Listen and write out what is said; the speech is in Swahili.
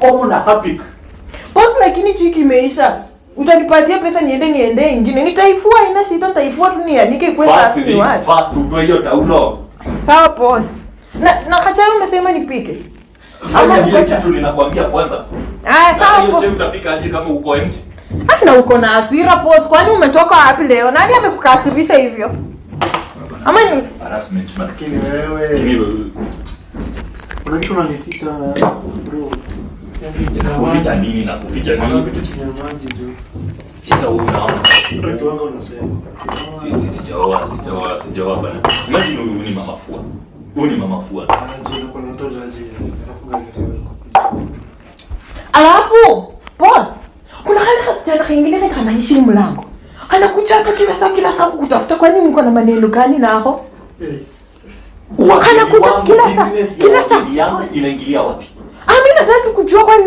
Omo na Happy. Boss, lakini chiki imeisha. Utanipatia pesa niende ingine. Nitaifua ina shida, nitaifua tu nianike kwa safi ni wapi. Fast utoe hiyo taulo. Sawa boss. Na kachayo umesema nipike. Ama ile kitu ninakwambia kwanza. Sawa. Hiyo chai utapika aje kama uko empty? Na uko na hasira boss. Kwani umetoka wapi leo? Nani amekukasirisha hivyo? Ama ni harassment man. Lakini wewe. Kuna kitu unanificha bro. Kuficha nini na kuficha nini? Kuna vitu chini ya maji tu. Sitaona. Ndio kiwango unasema. Sijaoa bana. Imagine huyu ni mama fua. Huyu ni mama fua. Aje uko na tola aje. Anafunga kitendo. alafu boss, kuna hali kasichana kingine kanaishi mlango. Anakuja hapa kila saa kutafuta, kwani mko na maneno gani nako? Anakuja kila saa. Inaingilia wapi? Mimi nataka kujua kwani